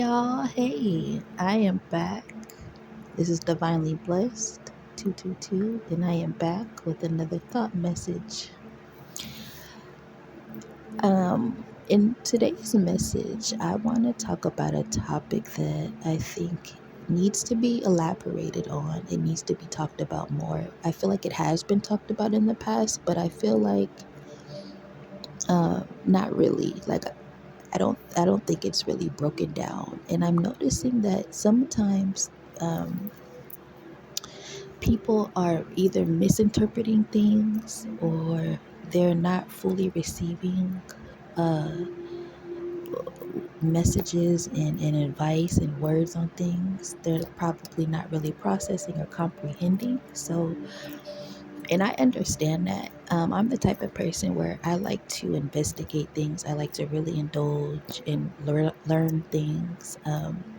y'all. Hey, I am back. This is Divinely Blessed 222, and I am back with another thought message. In today's message, I want to talk about a topic that I think needs to be elaborated on. It needs to be talked about more. I feel like it has been talked about in the past, but I feel like not really. Like I don't think it's really broken down. And I'm noticing that sometimes um, people are either misinterpreting things or they're not fully receiving uh, messages and advice and words on things. They're probably not really processing or comprehending. So and I understand that. I'm the type of person where I like to investigate things. I like to really indulge and learn things.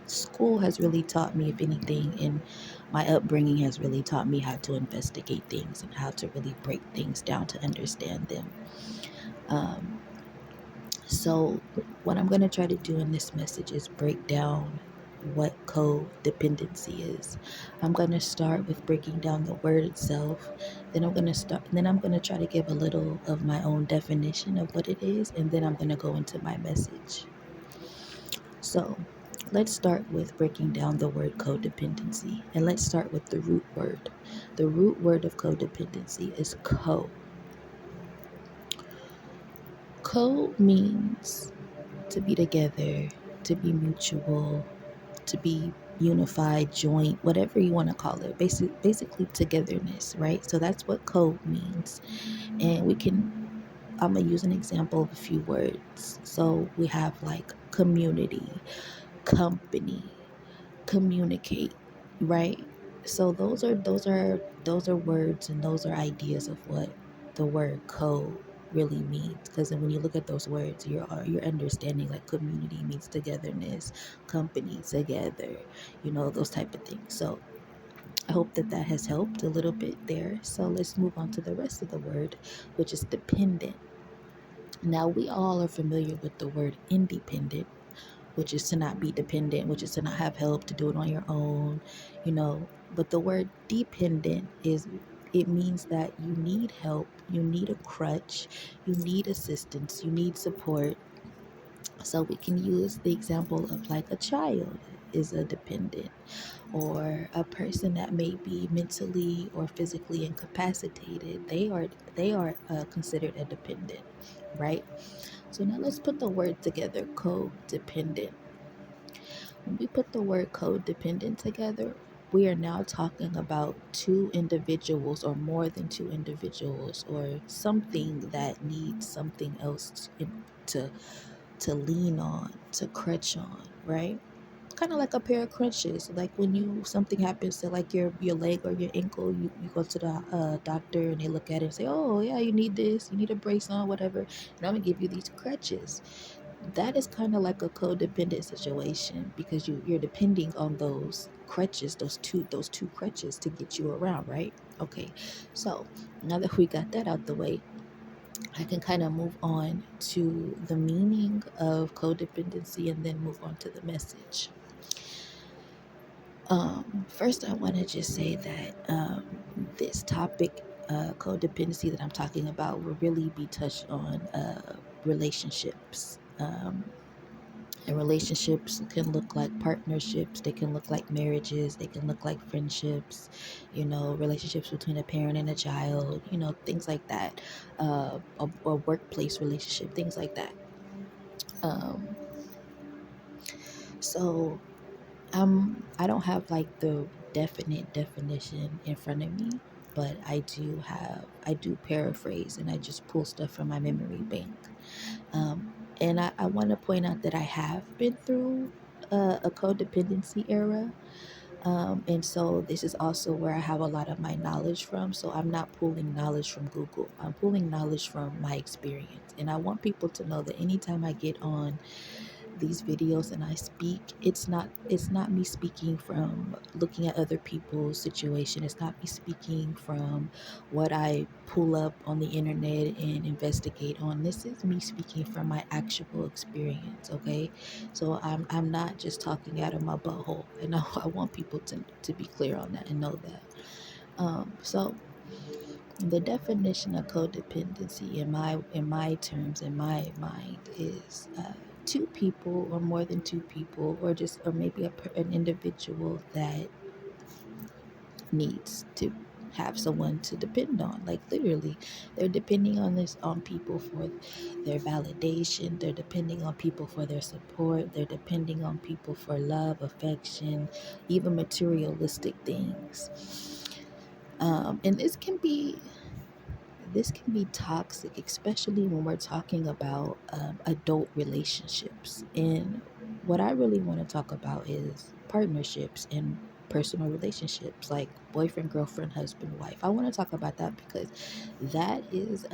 School has really taught me, if anything, and my upbringing has really taught me how to investigate things and how to really break things down to understand them. Um, so, what I'm going to try to do in this message is break down what codependency is. I'm going to start with breaking down the word itself. Then I'm going to try to give a little of my own definition of what it is, and then I'm going to go into my message. So, let's start with breaking down the word codependency. And let's start with the root word. The root word of codependency is co. Co means to be together, to be mutual, to be unified, joint, whatever you want to call it. Basically togetherness, right? So that's what code means. And I'm going to use an example of a few words. So we have like community, company, communicate, right? So those are words and those are ideas of what the word co really means, because then when you look at those words, you're understanding like community means togetherness, company together, those type of things. So I hope that has helped a little bit there. So let's move on to the rest of the word, which is dependent. Now we all are familiar with the word independent, which is to not be dependent, which is to not have help, to do it on your own, But the word dependent it means that you need help, you need a crutch, you need assistance, you need support. So we can use the example of like a child is a dependent, or a person that may be mentally or physically incapacitated. They are considered a dependent, right? So now let's put the word together, codependent. When we put the word codependent together, we are now talking about two individuals or more than two individuals, or something that needs something else to to lean on, to crutch on, right? Kind of like a pair of crutches. Like when something happens to like your leg or your ankle, you go to the doctor and they look at it and say, oh yeah, you need this, you need a brace on, whatever, and I'm gonna give you these crutches. That is kind of like a codependent situation, because you're depending on those crutches, those two crutches to get you around, right? Okay, so now that we got that out the way, I can kind of move on to the meaning of codependency and then move on to the message. First, I want to just say that this topic, codependency, that I'm talking about, will really be touched on relationships. And relationships can look like partnerships, they can look like marriages, they can look like friendships, relationships between a parent and a child, things like that, a workplace relationship, things like that. Um, so I don't have like the definite definition in front of me, but I do paraphrase and I just pull stuff from my memory bank. And I want to point out that I have been through a codependency era. And so this is also where I have a lot of my knowledge from. So I'm not pulling knowledge from Google. I'm pulling knowledge from my experience. And I want people to know that anytime I get on these videos and I speak, it's not me speaking from looking at other people's situation. It's not me speaking from what I pull up on the internet and investigate on. This is me speaking from my actual experience, okay? So I'm not just talking out of my butthole. And I want people to be clear on that and know that. So the definition of codependency in my terms, in my mind, is two people or more than two people, or maybe an individual that needs to have someone to depend on. Like literally, they're depending on people for their validation. They're depending on people for their support. They're depending on people for love, affection, even materialistic things. And this can be toxic, especially when we're talking about adult relationships. And what I really want to talk about is partnerships and personal relationships, like boyfriend, girlfriend, husband, wife. I want to talk about that because that is,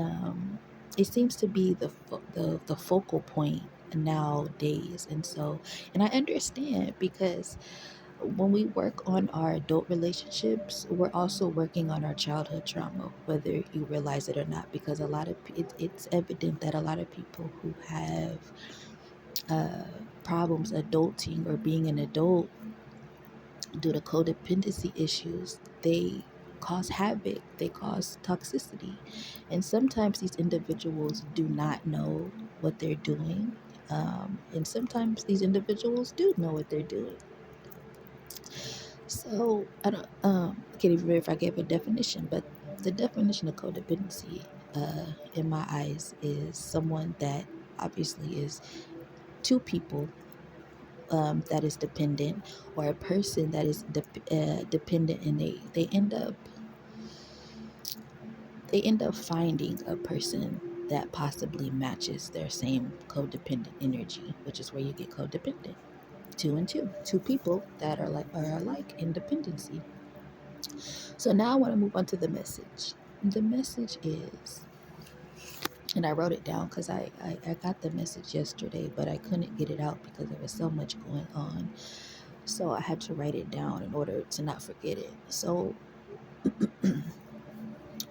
it seems to be the focal point nowadays. And I understand because when we work on our adult relationships, we're also working on our childhood trauma, whether you realize it or not, because it's evident that a lot of people who have uh, problems adulting or being an adult due to codependency issues, they cause havoc, they cause toxicity. And sometimes these individuals do not know what they're doing. And sometimes these individuals do know what they're doing. So I can't even remember if I gave a definition, but the definition of codependency, in my eyes, is someone that obviously is two people that is dependent, or a person that is dependent, and they end up finding a person that possibly matches their same codependent energy, which is where you get codependent. Two and two people that are alike in dependency. So now I want to move on to the message. The message is, and I wrote it down because I got the message yesterday, but I couldn't get it out because there was so much going on. So I had to write it down in order to not forget it. So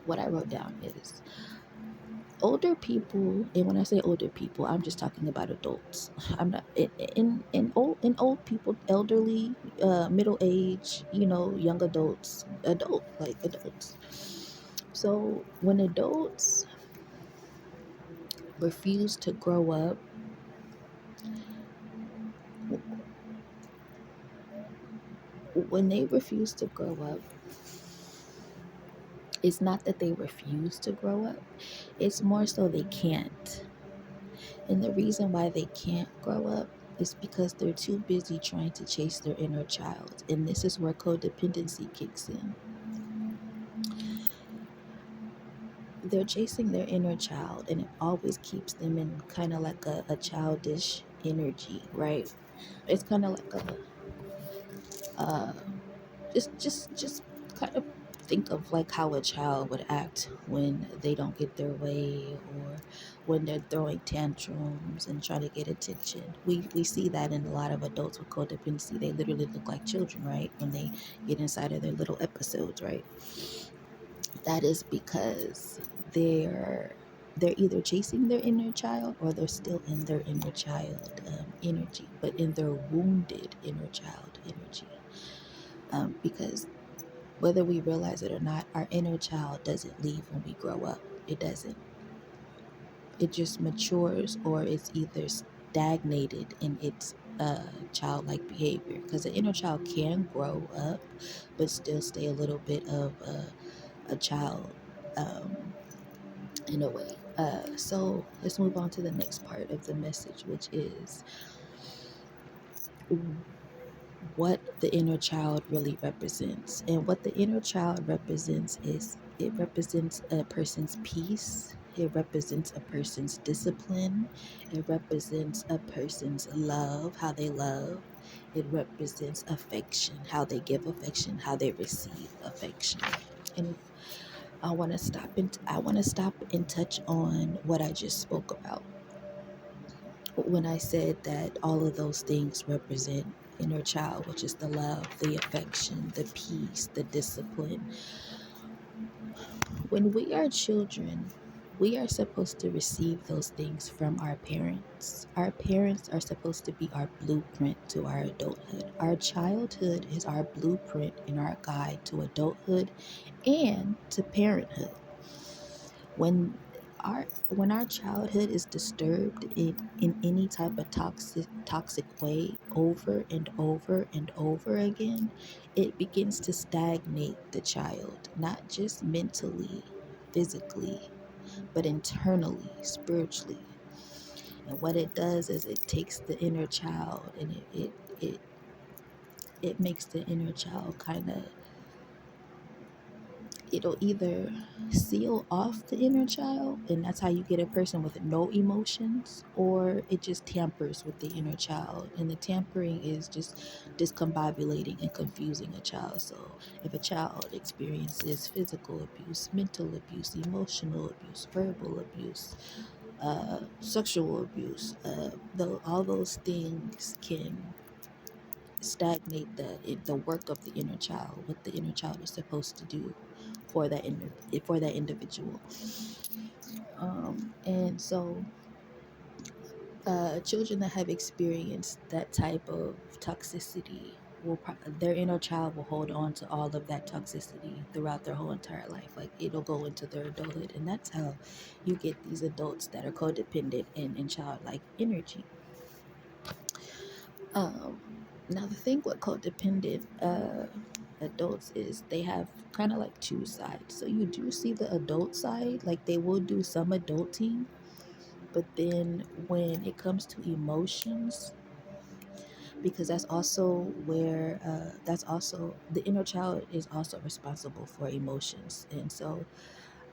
what I wrote down is older people, and when I say older people, I'm just talking about adults. I'm not in old people, elderly, middle age, young adults, adults. So when adults refuse to grow up, when they refuse to grow up, it's not that they refuse to grow up, it's more so they can't. And the reason why they can't grow up is because they're too busy trying to chase their inner child. And this is where codependency kicks in. They're chasing their inner child, and it always keeps them in kind of like a childish energy, right? It's kind of like uh, just kind of think of like how a child would act when they don't get their way, or when they're throwing tantrums and trying to get attention. We see that in a lot of adults with codependency. They literally look like children, right, when they get inside of their little episodes, right? That is because they're either chasing their inner child, or they're still in their inner child energy, but in their wounded inner child energy. Because whether we realize it or not, our inner child doesn't leave when we grow up. It doesn't. It just matures, or it's either stagnated in its childlike behavior. Because the inner child can grow up, but still stay a little bit of a child, um, in a way. So let's move on to the next part of the message, which is what the inner child really represents. And what the inner child represents is, it represents a person's peace, it represents a person's discipline, it represents a person's love, how they love, it represents affection, how they give affection, how they receive affection. And I want to stop and touch on what I just spoke about. when I said that all of those things represent inner child, which is the love, the affection, the peace, the discipline. When we are children, we are supposed to receive those things from our parents. Our parents are supposed to be our blueprint to our adulthood. Our childhood is our blueprint and our guide to adulthood and to parenthood. When our childhood is disturbed in any type of toxic way over and over and over again, it begins to stagnate the child, not just mentally, physically, but internally, spiritually. And what it does is it takes the inner child and it it makes the inner child kind of, it'll either seal off the inner child, and that's how you get a person with no emotions, or it just tampers with the inner child. And the tampering is just discombobulating and confusing a child. So if a child experiences physical abuse, mental abuse, emotional abuse, verbal abuse, sexual abuse, all those things can stagnate the work of the inner child, what the inner child is supposed to do for that individual. And so, children that have experienced that type of toxicity their inner child will hold on to all of that toxicity throughout their whole entire life. Like, it'll go into their adulthood, and that's how you get these adults that are codependent and childlike energy. Um, Now, the thing with codependent adults is they have kind of like two sides. So you do see the adult side, like they will do some adulting, but then when it comes to emotions, because that's also the inner child is also responsible for emotions. And so,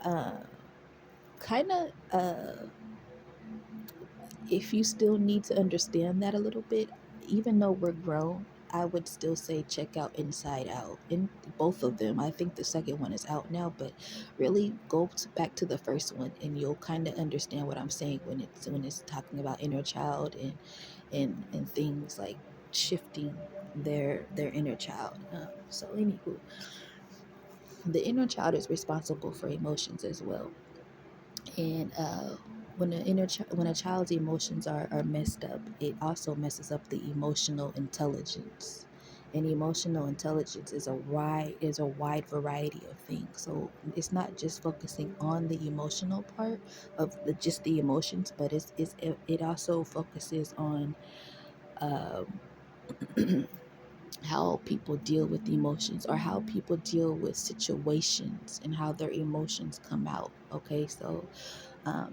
uh, kind of, if you still need to understand that a little bit, even though we're grown, I would still say check out Inside Out. In both of them, I think the second one is out now, but really back to the first one, and you'll kind of understand what I'm saying when it's talking about inner child and things like shifting their inner child. So anywho, the inner child is responsible for emotions as well. And when a child's emotions are messed up, it also messes up the emotional intelligence. And emotional intelligence is a wide variety of things. So it's not just focusing on the emotional part of just the emotions, but it also focuses on um, how people deal with emotions, or how people deal with situations and how their emotions come out. Okay, so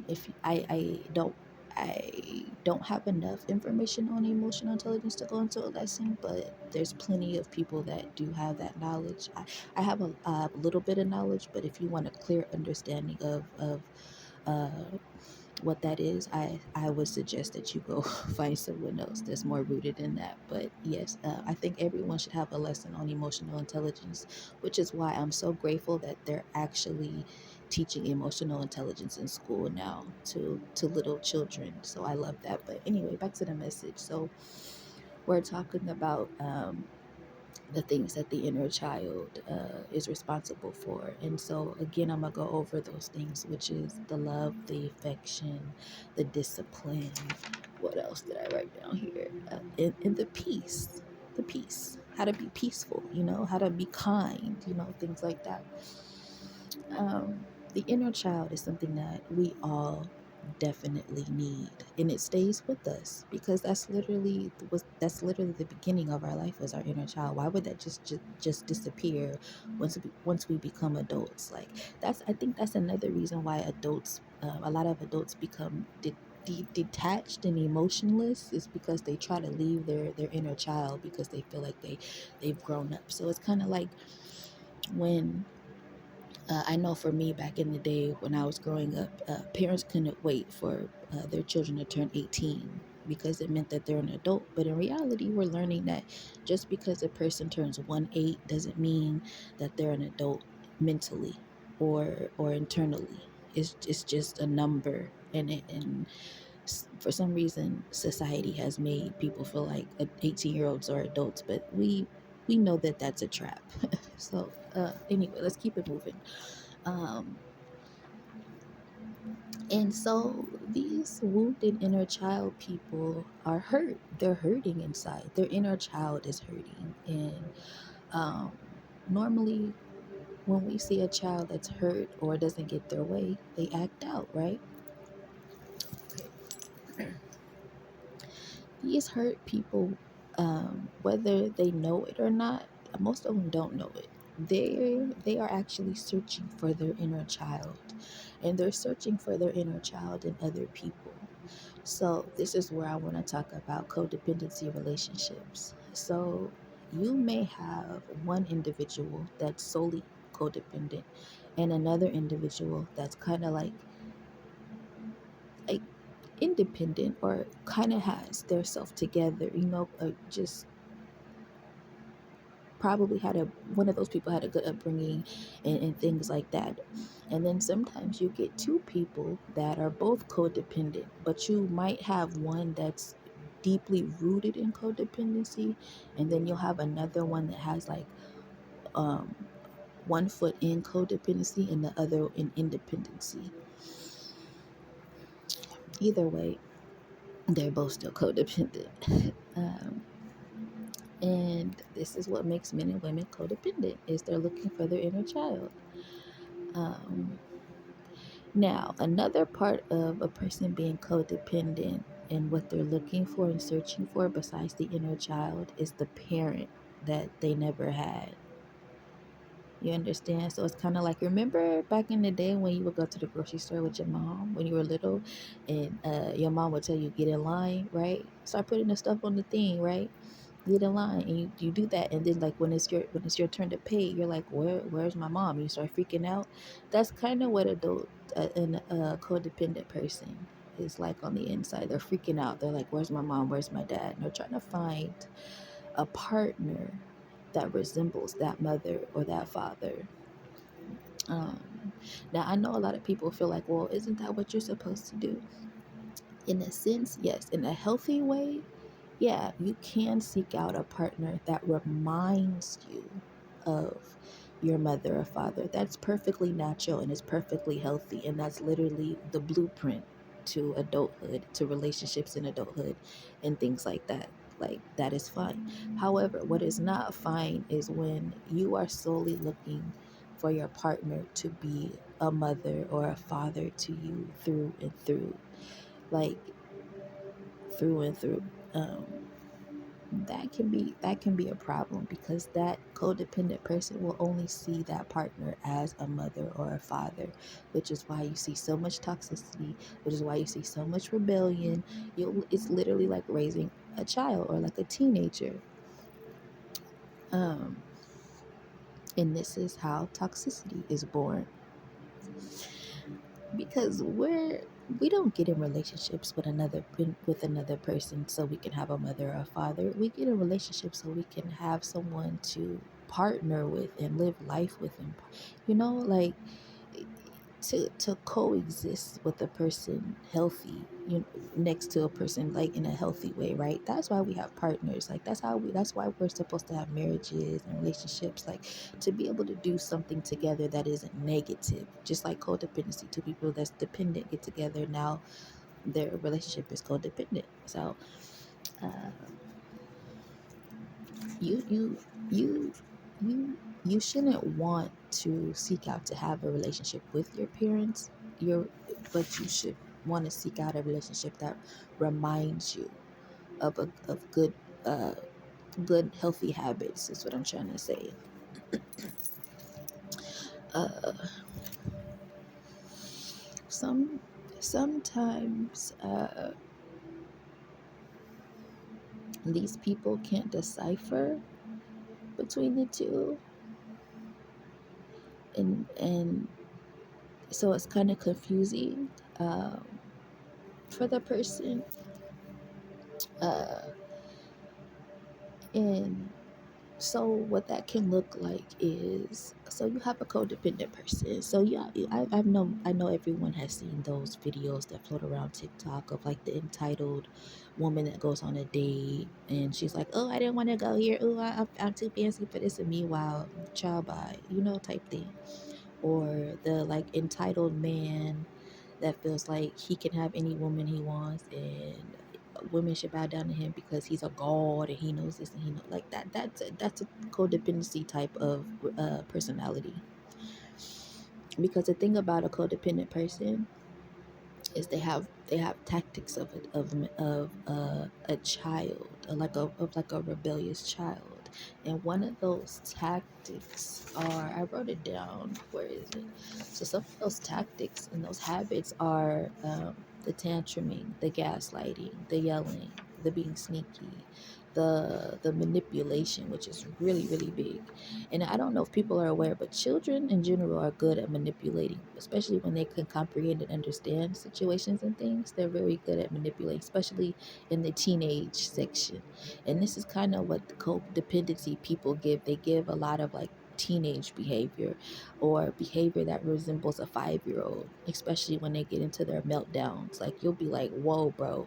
if I don't have enough information on emotional intelligence to go into a lesson, but there's plenty of people that do have that knowledge. I have a little bit of knowledge, but if you want a clear understanding of uh, what that is, I would suggest that you go find someone else that's more rooted in that. But yes, I think everyone should have a lesson on emotional intelligence, which is why I'm so grateful that they're actually teaching emotional intelligence in school now to little children. So I love that. But anyway, back to the message. So we're talking about the things that the inner child is responsible for. And so, again, I'm going to go over those things, which is the love, the affection, the discipline. What else did I write down here? And the peace. The peace. How to be peaceful, how to be kind, things like that. The inner child is something that we all definitely need, and it stays with us because that's literally the beginning of our life, was our inner child. Why would that just disappear once we become adults? Like, I think that's another reason why a lot of adults become detached and emotionless, is because they try to leave their inner child because they feel like they've grown up. So it's kind of like when I know for me, back in the day when I was growing up, parents couldn't wait for their children to turn 18 because it meant that they're an adult. But in reality, we're learning that just because a person turns 1 8 doesn't mean that they're an adult mentally or internally. It's just a number, and for some reason society has made people feel like 18-year-olds are adults, but we know that that's a trap. So anyway, let's keep it moving. um and so these wounded inner child people are hurt. They're hurting inside. Their inner child is hurting. And normally when we see a child that's hurt or doesn't get their way, they act out, right? Okay. These hurt people, whether they know it or not, most of them don't know it. They are actually searching for their inner child, and they're searching for their inner child in other people. So this is where I want to talk about codependency relationships. So you may have one individual that's solely codependent, and another individual that's kind of like independent, or kind of has their self together, just probably had a one of those people had a good upbringing, and things like that. And then sometimes you get two people that are both codependent, but you might have one that's deeply rooted in codependency, and then you'll have another one that has like um one foot in codependency and the other in independency. Either way, they're both still codependent. um, And this is what makes men and women codependent, is they're looking for their inner child. Um, Now, another part of a person being codependent and what they're looking for and searching for besides the inner child is the parent that they never had. You understand? So it's kind of like, remember back in the day when you would go to the grocery store with your mom when you were little, and your mom would tell you, get in line, right? Start putting the stuff on the thing, right? Get in line, and you do that, and then like when it's your turn to pay, you're like, where's my mom? You start freaking out. That's kind of what a codependent person is like on the inside. They're freaking out. They're like, where's my mom? Where's my dad? And they're trying to find a partner that resembles that mother or that father. um Now I know a lot of people feel like, well, isn't that what you're supposed to do? In a sense, yes. In a healthy way, yeah, you can seek out a partner that reminds you of your mother or father. That's perfectly natural and it's perfectly healthy. And that's literally the blueprint to adulthood, to relationships in adulthood, and things like that. Like, that is fine. However, what is not fine is when you are solely looking for your partner to be a mother or a father to you through and through. Like, through and through. That can be a problem, because that codependent person will only see that partner as a mother or a father, which is why you see so much toxicity, which is why you see so much rebellion. It's literally like raising a child or like a teenager. um and this is how toxicity is born, because we don't get in relationships with another person so we can have a mother or a father. We get in relationships so we can have someone to partner with and live life with, and like, to coexist with a person healthy, next to a person, like, in a healthy way, right? That's why we have partners. Like, that's why we're supposed to have marriages and relationships, like, to be able to do something together that isn't negative. Just like codependency, two people that's dependent get together, now their relationship is codependent. So uh, you you you you shouldn't want to seek out to have a relationship with your parents, but you should want to seek out a relationship that reminds you of uh good healthy habits, is what I'm trying to say. uh some Sometimes these people can't decipher between the two, and so it's kind of confusing for the person. uh and So what that can look like is, so you have a codependent person. So yeah, I know everyone has seen those videos that float around TikTok of like the entitled woman that goes on a date and she's like, oh, I didn't want to go here. Oh, I'm too fancy for this. And meanwhile, child by, type thing. Or the like entitled man that feels like he can have any woman he wants and women should bow down to him because he's a god and he knows this and he knows like that. That's a codependency type of personality. Because the thing about a codependent person is they have tactics of a child, of like a rebellious child. And one of those tactics are, I wrote it down, where is it? So some of those tactics and those habits are the tantruming, the gaslighting, the yelling, the being sneaky, the manipulation, which is really really big. And I don't know if people are aware, but children in general are good at manipulating, especially when they can comprehend and understand situations and things. They're very good at manipulating, especially in the teenage section. And this is kind of what the codependency people give. They give a lot of like teenage behavior or behavior that resembles a 5-year old, especially when they get into their meltdowns. Like you'll be like, whoa, bro,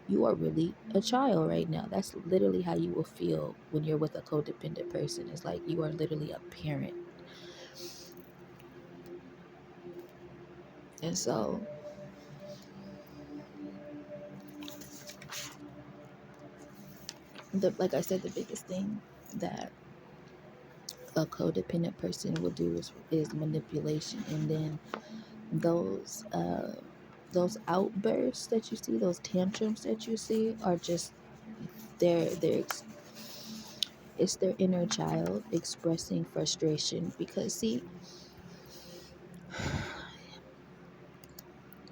you are really a child right now. That's literally how you will feel when you're with a codependent person. It's like you are literally a parent. And so, like I said, the biggest thing that a codependent person will do is manipulation. And then those those outbursts that you see, those tantrums that you see, are just their it's their inner child expressing frustration. Because see,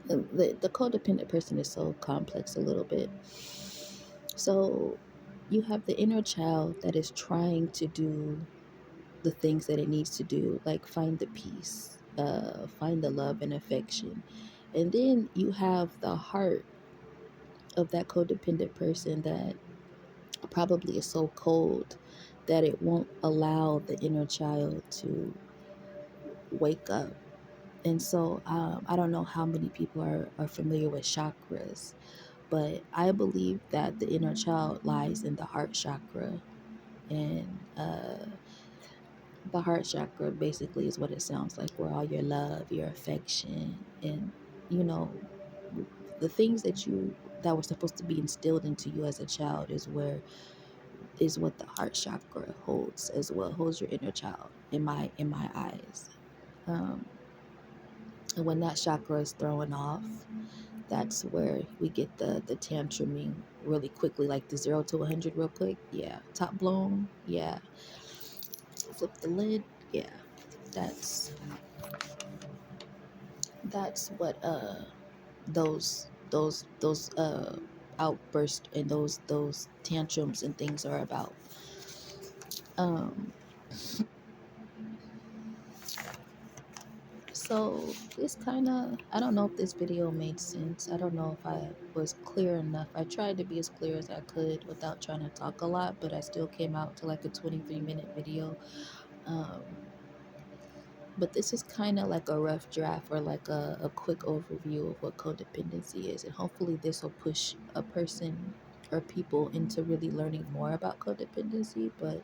the codependent person is so complex a little bit. So you have the inner child that is trying to do the things that it needs to do, like find the peace, find the love and affection. And then you have the heart of that codependent person that probably is so cold that it won't allow the inner child to wake up. And so I don't know how many people are familiar with chakras, but I believe that the inner child lies in the heart chakra. And the heart chakra basically is what it sounds like, where all your love, your affection, and you know the things that were supposed to be instilled into you as a child is what the heart chakra holds as well. Holds your inner child in my eyes. Um, and when that chakra is thrown off, that's where we get the tantruming really quickly, like the 0 to 100 real quick. Yeah, top blown. Yeah, flip the lid. Yeah, that's what those outbursts and those tantrums and things are about. Um, so it's kind of, I don't know if this video made sense. I don't know if I was clear enough. I tried to be as clear as I could without trying to talk a lot, but I still came out to like a 23-minute video. Um, but this is kind of like a rough draft, or like a quick overview of what codependency is. And hopefully this will push a person or people into really learning more about codependency. But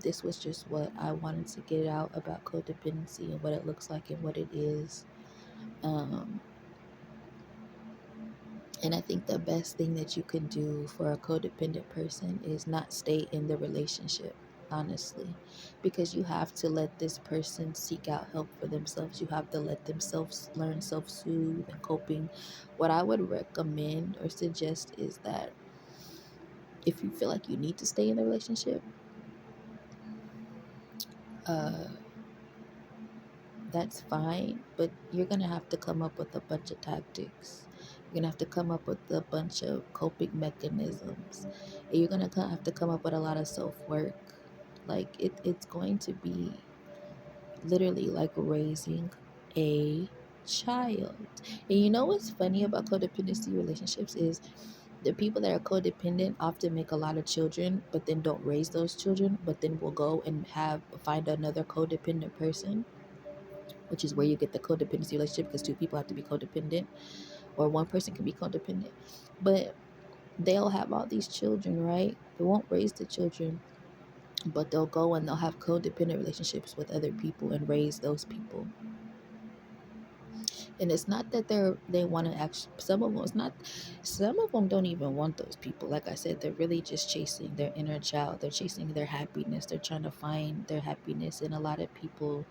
this was just what I wanted to get out about codependency and what it looks like and what it is. Um, and I think the best thing that you can do for a codependent person is not stay in the relationship, honestly, because you have to let this person seek out help for themselves. You have to let themselves learn self soothe and coping. What I would recommend or suggest is that if you feel like you need to stay in the relationship, uh, that's fine, but you're gonna have to come up with a bunch of tactics. You're gonna have to come up with a bunch of coping mechanisms. And you're gonna have to come up with a lot of self work. Like it's going to be literally like raising a child. And you know what's funny about codependency relationships is The people that are codependent often make a lot of children, but then don't raise those children, but then will go and find another codependent person, which is where you get the codependency relationship, because two people have to be codependent, or one person can be codependent. But they'll have all these children, right? They won't raise the children, but they'll go and they'll have codependent relationships with other people and raise those people. And it's not that they want to actually, some of them don't even want those people. Like I said, they're really just chasing their inner child. They're chasing their happiness. They're trying to find their happiness. And a lot of people,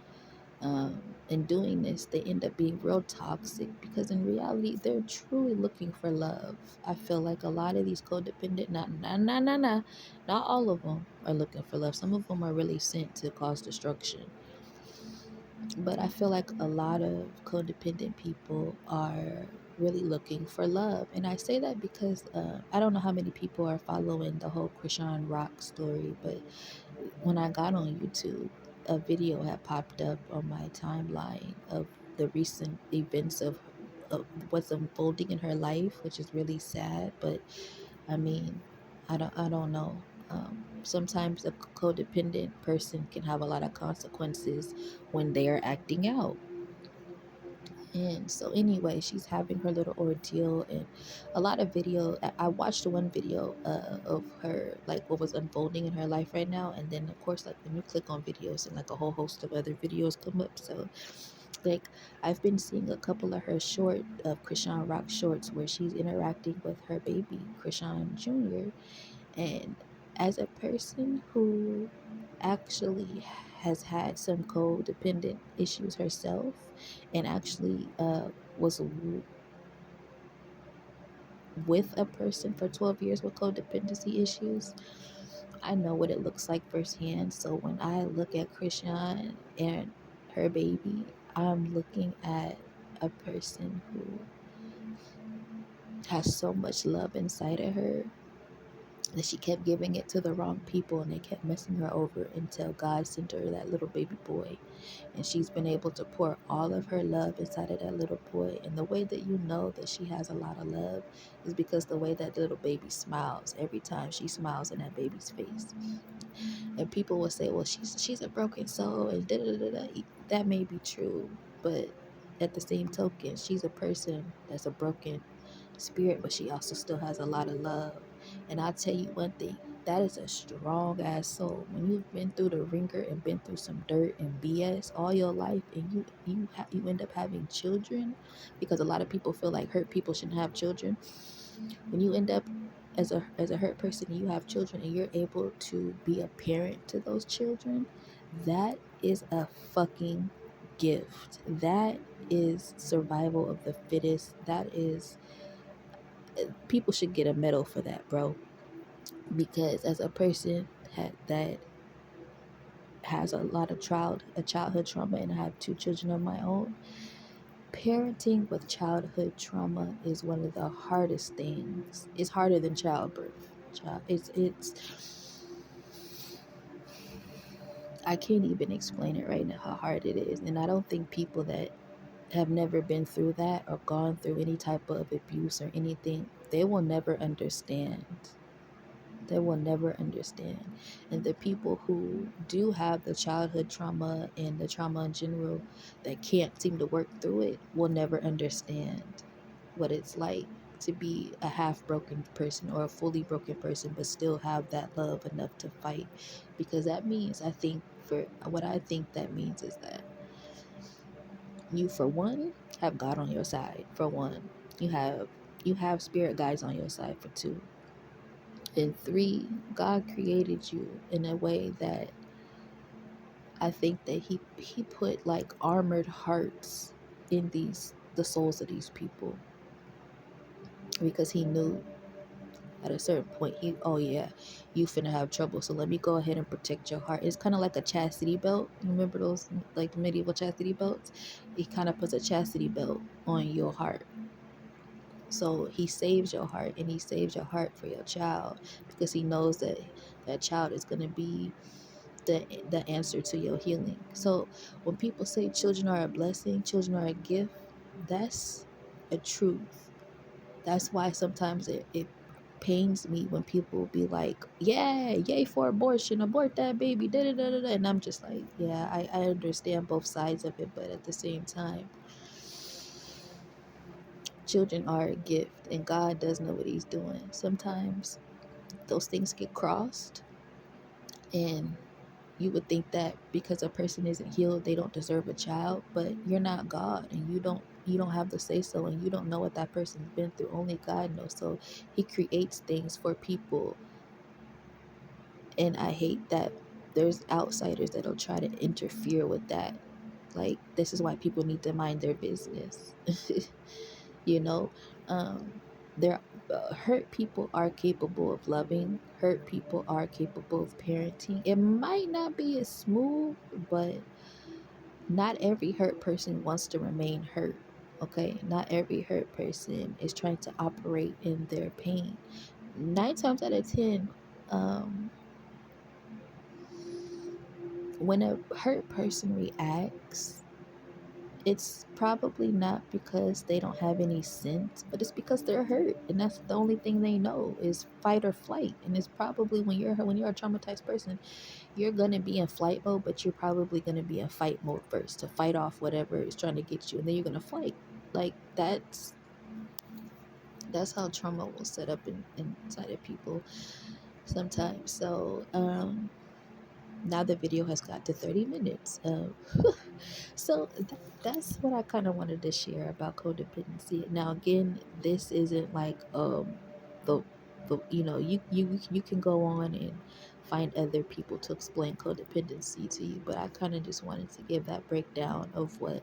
in doing this, they end up being real toxic, because in reality they're truly looking for love. I feel like a lot of these codependent, not all of them are looking for love. Some of them are really sent to cause destruction. But I feel like a lot of codependent people are really looking for love. And I say that because I don't know how many people are following the whole Krishan Rock story, but when I got on YouTube, a video had popped up on my timeline of the recent events of what's unfolding in her life, which is really sad. But I mean, I don't know. Sometimes a codependent person can have a lot of consequences when they are acting out. And so, anyway, she's having her little ordeal, and a lot of video. I watched one video of her, like what was unfolding in her life right now, and then of course, like when you click on videos, and like a whole host of other videos come up. So, like I've been seeing a couple of her Krishan Rock shorts where she's interacting with her baby Krishan Jr. And as a person who actually has had some codependent issues herself, and actually was with a person for 12 years with codependency issues, I know what it looks like firsthand. So when I look at Krishan and her baby, I'm looking at a person who has so much love inside of her that she kept giving it to the wrong people, and they kept messing her over until God sent her that little baby boy. And she's been able to pour all of her love inside of that little boy. And the way that you know that she has a lot of love is because the way that little baby smiles every time she smiles in that baby's face. And people will say, well, she's a broken soul, and da da da da. That may be true, but at the same token, she's a person that's a broken spirit, but she also still has a lot of love. And I'll tell you one thing, that is a strong ass soul. When you've been through the ringer and been through some dirt and BS all your life, and you end up having children, because a lot of people feel like hurt people shouldn't have children. When you end up as a hurt person and you have children, and you're able to be a parent to those children, that is a fucking gift. That is survival of the fittest. That is, people should get a medal for that, bro. Because as a person that has a lot of childhood trauma, and I have two children of my own, parenting with childhood trauma is one of the hardest things. It's harder than childbirth. It's I can't even explain it right now how hard it is. And I don't think people that have never been through that or gone through any type of abuse or anything, they will never understand. They will never understand. And the people who do have the childhood trauma and the trauma in general that can't seem to work through it will never understand what it's like to be a half broken person or a fully broken person, but still have that love enough to fight. Because that means, I think, for what I think that means is that you, for one, have God on your side. For one, you have spirit guides on your side. For two, and three, God created you in a way that I think that he put like armored hearts in the souls of these people, because he knew at a certain point, oh yeah, you finna have trouble, so let me go ahead and protect your heart. It's kind of like a chastity belt. You remember those, like medieval chastity belts? He kind of puts a chastity belt on your heart. So he saves your heart, and he saves your heart for your child, because he knows that that child is going to be the answer to your healing. So when people say children are a blessing, children are a gift, that's a truth. That's why sometimes it pains me when people be like, yeah, yay for abortion, abort that baby, da da da da. And I'm just like, yeah, I understand both sides of it, but at the same time, children are a gift and God does know what He's doing. Sometimes those things get crossed, and you would think that because a person isn't healed, they don't deserve a child, but you're not God, and you don't have the say so, and you don't know what that person's been through. Only God knows. So He creates things for people, and I hate that there's outsiders that'll try to interfere with that. Like, this is why people need to mind their business. you know there Hurt people are capable of loving. Hurt people are capable of parenting. It might not be as smooth, but not every hurt person wants to remain hurt. Okay, not every hurt person is trying to operate in their pain. 9 times out of 10, um when a hurt person reacts, it's probably not because they don't have any sense, but it's because they're hurt, and that's the only thing they know is fight or flight. And it's probably when you're a traumatized person, you're gonna be in flight mode, but you're probably gonna be in fight mode first to fight off whatever is trying to get you, and then you're gonna fight. Like, that's how trauma will set up inside of people sometimes. So now the video has got to 30 minutes. So that's what I kind of wanted to share about codependency. Now, again, this isn't like the you can go on and find other people to explain codependency to you, but I kind of just wanted to give that breakdown of what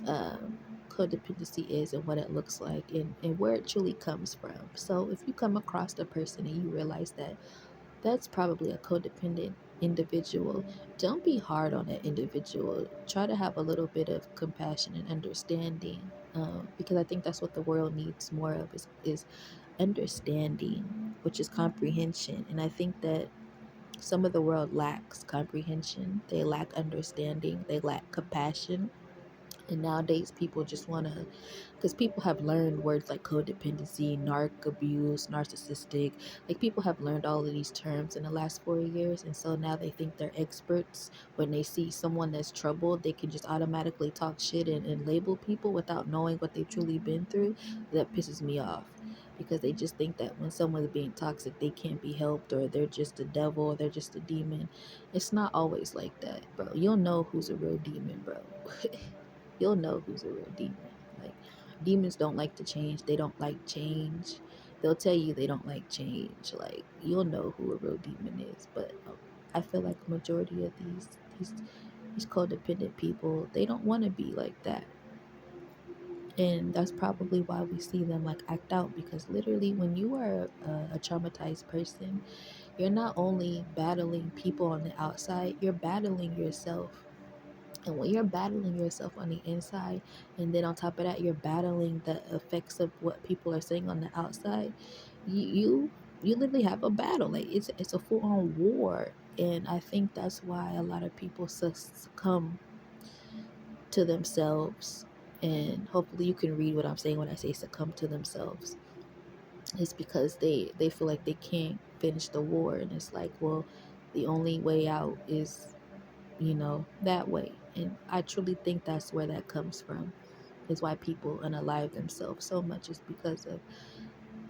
um, codependency is and what it looks like, and where it truly comes from. So if you come across a person and you realize that that's probably a codependent individual, don't be hard on that individual. Try to have a little bit of compassion and understanding, because I think that's what the world needs more of, is understanding, which is comprehension. And I think that some of the world lacks comprehension, they lack understanding, they lack compassion. And nowadays, people just want to, because people have learned words like codependency, narc abuse, narcissistic. Like, people have learned all of these terms in the last 4 years. And so now they think they're experts. When they see someone that's troubled, they can just automatically talk shit and label people without knowing what they've truly been through. That pisses me off, because they just think that when someone's being toxic, they can't be helped, or they're just a devil, or they're just a demon. It's not always like that, bro. You'll know who's a real demon, bro. You'll know who's a real demon. Like, demons don't like to change. They don't like change. They'll tell you they don't like change. Like, you'll know who a real demon is. But I feel like the majority of these codependent people, they don't want to be like that. And that's probably why we see them like act out, because literally when you are a traumatized person, you're not only battling people on the outside, you're battling yourself. And when you're battling yourself on the inside, and then on top of that, you're battling the effects of what people are saying on the outside, you literally have a battle. Like, it's a full on war. And I think that's why a lot of people succumb to themselves. And hopefully you can read what I'm saying when I say succumb to themselves. It's because they feel like they can't finish the war, and it's like, well, the only way out is, that way. And I truly think that's where that comes from, is why people unalive themselves so much, is because of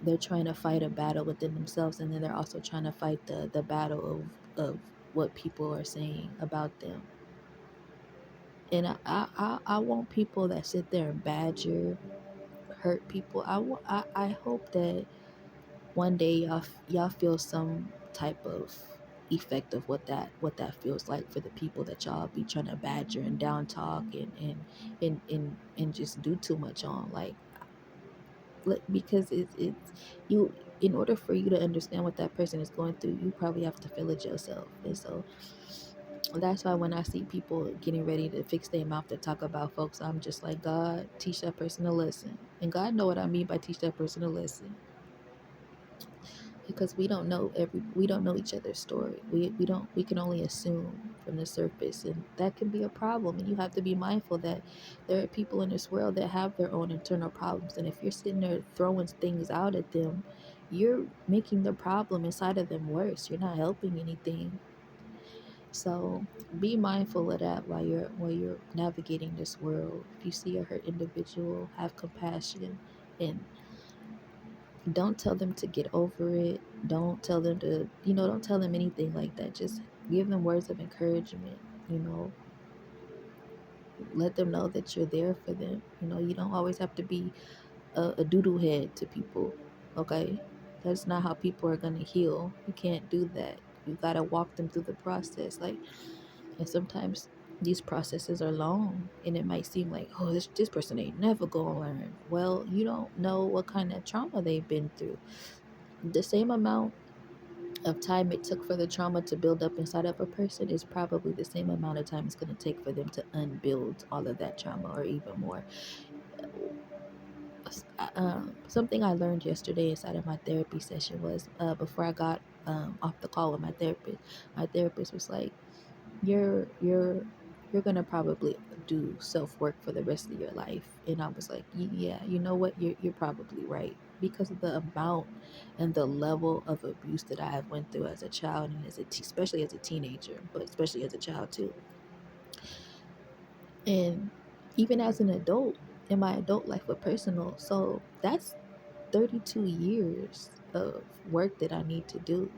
they're trying to fight a battle within themselves, and then they're also trying to fight the battle of what people are saying about them. And I want people that sit there and badger, hurt people. I hope that one day y'all feel some type of effect of what that feels like for the people that y'all be trying to badger and down talk and just do too much on. Like, because it's you, in order for you to understand what that person is going through, you probably have to feel it yourself. And so that's why when I see people getting ready to fix their mouth to talk about folks, I'm just like, God, teach that person to listen. And God know what I mean by teach that person to listen, because we don't know each other's story. We can only assume from the surface, and that can be a problem. And you have to be mindful that there are people in this world that have their own internal problems, and if you're sitting there throwing things out at them, you're making the problem inside of them worse. You're not helping anything. So be mindful of that while you're navigating this world. If you see a hurt individual, have compassion, and don't tell them to get over it. Don't tell them to, don't tell them anything like that. Just give them words of encouragement. You know, let them know that you're there for them. You don't always have to be a doodle head to people. Okay, that's not how people are gonna heal. You can't do that. You gotta walk them through the process. And sometimes these processes are long, and it might seem like, oh, this person ain't never gonna learn. Well, you don't know what kind of trauma they've been through. The same amount of time it took for the trauma to build up inside of a person is probably the same amount of time it's going to take for them to unbuild all of that trauma, or even more. Something I learned yesterday inside of my therapy session was, before I got off the call with my therapist was like, you're gonna probably do self work for the rest of your life. And I was like, yeah, you know what, you're probably right, because of the amount and the level of abuse that I have went through as a child, and especially as a teenager, but especially as a child too, and even as an adult in my adult life with personal. So that's 32 years of work that I need to do.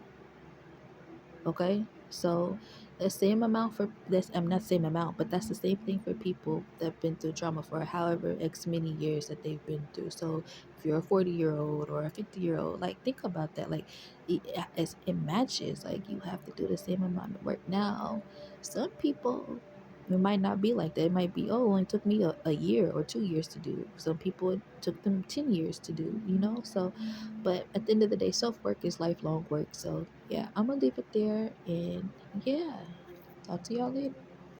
Okay, so the same amount for this, I'm not same amount, but that's the same thing for people that have been through trauma for however X many years that they've been through. So if you're a 40-year old or a 50-year old, like, think about that. Like, it matches. Like, you have to do the same amount of work. Now, some people, it might not be like that. It might be, oh, it only took me a year or 2 years to do. Some people, it took them 10 years to do. So, but at the end of the day, self work is lifelong work. So, yeah, I'm going to leave it there. And yeah, talk to y'all later.